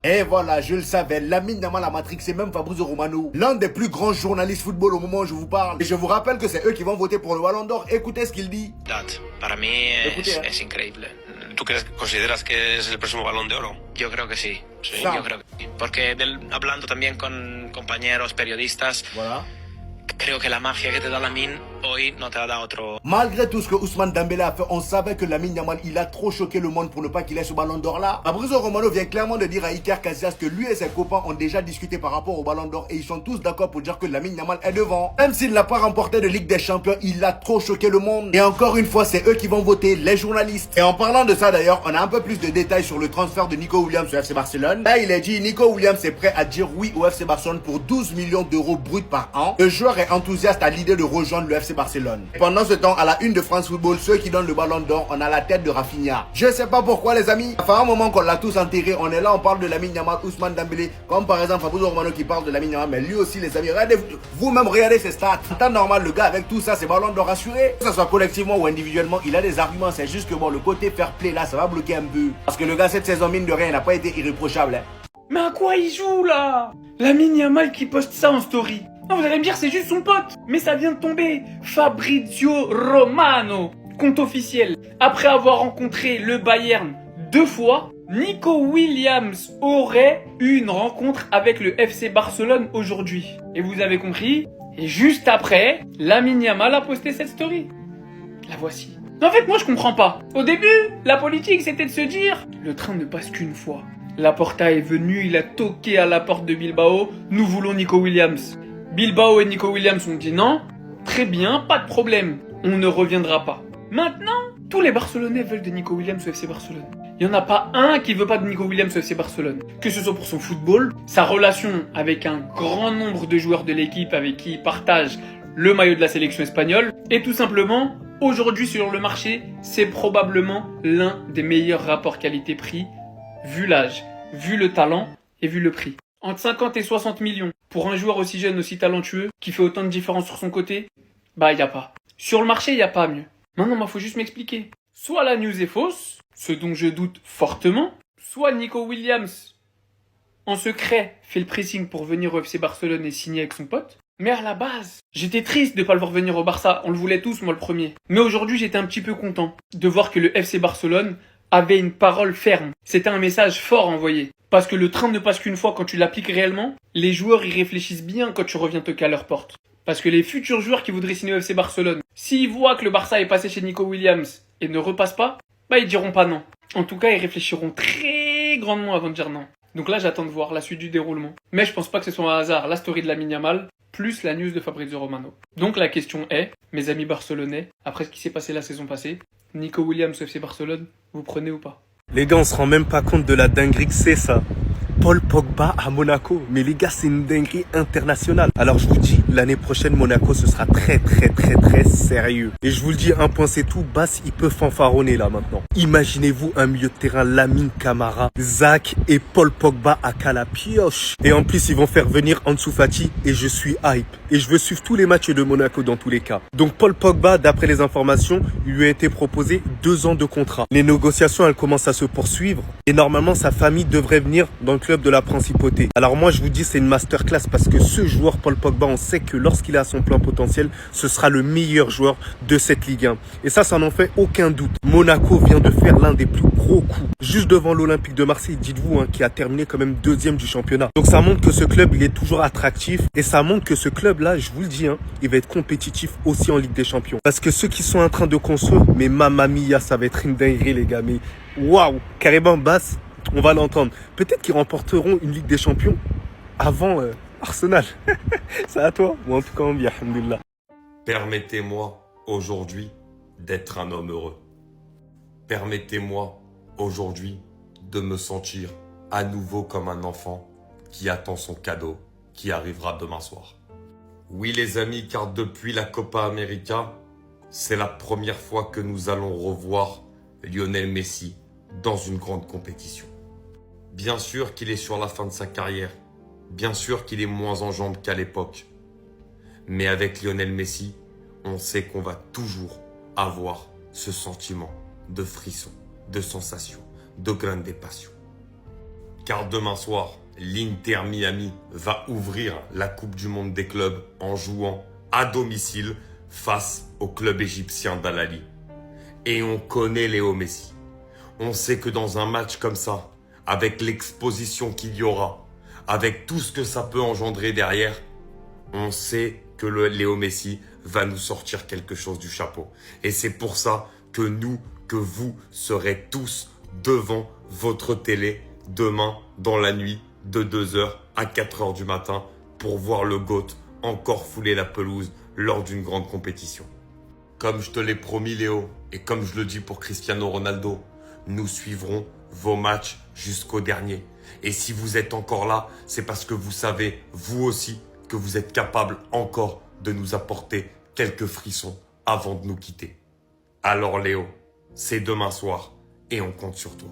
Et voilà, je le savais, Lamine Yamal a matrixé même Fabrizio Romano, l'un des plus grands journalistes football au moment où je vous parle. Et je vous rappelle que c'est eux qui vont voter pour le Ballon d'Or. Écoutez ce qu'il dit. Para mí Écoutez, hein. es increíble. ¿Tú consideras que es el próximo Balón de Oro? Yo creo que sí, Ça. yo creo que sí. Porque hablando también con compañeros periodistas, Voilà. creo que la magia que te da Lamine hoy no te la da otro. Malgré tout ce que Ousmane Dembélé a fait, on savait que Lamine Yamal, il a trop choqué le monde pour ne pas qu'il ait ce Ballon d'Or là. Fabrizio Romano vient clairement de dire à Iker Casillas que lui et ses copains ont déjà discuté par rapport au Ballon d'Or et ils sont tous d'accord pour dire que Lamine Yamal est devant. Même s'il n'a pas remporté de Ligue des Champions, il a trop choqué le monde. Et encore une fois, c'est eux qui vont voter, les journalistes. Et en parlant de ça d'ailleurs, on a un peu plus de détails sur le transfert de Nico Williams au FC Barcelone. Là, il a dit Nico Williams est prêt à dire oui au FC Barcelone pour 12 millions d'euros bruts par an. Le joueur est enthousiaste à l'idée de rejoindre le FC Barcelone. Et pendant ce temps, à la une de France Football, ceux qui donnent le Ballon d'Or, on a la tête de Rafinha. Je sais pas pourquoi les amis, ça fait un moment qu'on l'a tous enterré, on est là, on parle de Lamine Yamal, Ousmane Dembélé, comme par exemple Fabrizio Romano qui parle de Lamine Yamal, mais lui aussi les amis, regardez vous-même, regardez ses stats. En temps normal, le gars avec tout ça, c'est Ballon d'Or assuré. Que ce soit collectivement ou individuellement, il a des arguments, c'est juste que bon, le côté fair play là, ça va bloquer un peu. Parce que le gars cette saison, mine de rien, il n'a pas été irréprochable. Hein. Mais à quoi il joue là Lamine Yamal qui poste ça en story. Non, vous allez me dire c'est juste son pote. Mais ça vient de tomber. Fabrizio Romano, compte officiel. Après avoir rencontré le Bayern 2 fois, Nico Williams aurait eu une rencontre avec le FC Barcelone aujourd'hui. Et vous avez compris. Et juste après, Lamine Yamal a posté cette story. La voici. En fait, moi je comprends pas. Au début, la politique c'était de se dire le train ne passe qu'une fois. Laporta est venu, il a toqué à la porte de Bilbao. Nous voulons Nico Williams. Bilbao et Nico Williams ont dit non. Très bien, pas de problème. On ne reviendra pas. Maintenant, tous les Barcelonais veulent de Nico Williams au FC Barcelone. Il n'y en a pas un qui veut pas de Nico Williams au FC Barcelone. Que ce soit pour son football, sa relation avec un grand nombre de joueurs de l'équipe avec qui il partage le maillot de la sélection espagnole, et tout simplement, aujourd'hui sur le marché, c'est probablement l'un des meilleurs rapports qualité-prix, vu l'âge, vu le talent et vu le prix. Entre 50 et 60 millions pour un joueur aussi jeune, aussi talentueux, qui fait autant de différence sur son côté, bah y a pas. Sur le marché, y a pas mieux. Maintenant, moi, faut juste m'expliquer. Soit la news est fausse, ce dont je doute fortement, soit Nico Williams, en secret, fait le pressing pour venir au FC Barcelone et signer avec son pote. Mais à la base, j'étais triste de pas le voir venir au Barça, on le voulait tous, moi le premier. Mais aujourd'hui, j'étais un petit peu content de voir que le FC Barcelone avait une parole ferme. C'était un message fort envoyé. Parce que le train ne passe qu'une fois quand tu l'appliques réellement, les joueurs y réfléchissent bien quand tu reviens toquer à leur porte. Parce que les futurs joueurs qui voudraient signer au FC Barcelone, s'ils voient que le Barça est passé chez Nico Williams et ne repasse pas, bah ils diront pas non. En tout cas, ils réfléchiront très grandement avant de dire non. Donc là, j'attends de voir la suite du déroulement. Mais je pense pas que ce soit un hasard, la story de Lamine Yamal, plus la news de Fabrizio Romano. Donc la question est, mes amis barcelonais, après ce qui s'est passé la saison passée, Nico Williams au FC Barcelone, vous prenez ou pas? Les gars, on se rend même pas compte de la dinguerie que c'est ça. Paul Pogba à Monaco. Mais les gars, c'est une dinguerie internationale. Alors je vous dis, l'année prochaine, Monaco, ce sera très sérieux. Et je vous le dis, un point c'est tout, Bass, il peut fanfaronner là maintenant. Imaginez-vous un milieu de terrain, Lamine Camara, Zach et Paul Pogba à Calapioche. Et en plus, ils vont faire venir Ansu Fati et je suis hype. Et je veux suivre tous les matchs de Monaco dans tous les cas. Donc Paul Pogba, d'après les informations, il lui a été proposé 2 ans de contrat. Les négociations, elles commencent à se poursuivre. Et normalement, sa famille devrait venir dans le club de la principauté. Alors moi, je vous dis, c'est une masterclass parce que ce joueur, Paul Pogba, on sait que lorsqu'il a son plein potentiel, ce sera le meilleur joueur de cette Ligue 1. Et ça n'en fait aucun doute. Monaco vient de faire l'un des plus gros coups. Juste devant l'Olympique de Marseille, dites-vous, qui a terminé quand même 2e du championnat. Donc ça montre que ce club, il est toujours attractif. Et ça montre que ce club-là, je vous le dis, il va être compétitif aussi en Ligue des Champions. Parce que ceux qui sont en train de construire, mais mamma mia, ça va être une dinguerie, les gars. Mais waouh, carrément Bass, on va l'entendre. Peut-être qu'ils remporteront une Ligue des Champions avant Arsenal. C'est à toi. Ou en tout cas, on vient, alhamdoulilah. Permettez-moi aujourd'hui d'être un homme heureux. Permettez-moi aujourd'hui de me sentir à nouveau comme un enfant qui attend son cadeau qui arrivera demain soir. Oui les amis, car depuis la Copa América, c'est la première fois que nous allons revoir Lionel Messi dans une grande compétition. Bien sûr qu'il est sur la fin de sa carrière, bien sûr qu'il est moins en jambes qu'à l'époque. Mais avec Lionel Messi, on sait qu'on va toujours avoir ce sentiment de frisson, de sensation, de grande passion. car demain soir, l'Inter Miami va ouvrir la Coupe du Monde des clubs en jouant à domicile face au club égyptien d'Al-Ahly. Et on connaît Léo Messi. On sait que dans un match comme ça, avec l'exposition qu'il y aura, avec tout ce que ça peut engendrer derrière, on sait que le Léo Messi va nous sortir quelque chose du chapeau. Et c'est pour ça que nous, que vous serez tous devant votre télé demain dans la nuit de 2h à 4h du matin pour voir le GOAT encore fouler la pelouse lors d'une grande compétition. Comme je te l'ai promis Léo, et comme je le dis pour Cristiano Ronaldo, nous suivrons vos matchs jusqu'au dernier. Et si vous êtes encore là, c'est parce que vous savez, vous aussi, que vous êtes capable encore de nous apporter quelques frissons avant de nous quitter. Alors Léo, c'est demain soir et on compte sur toi.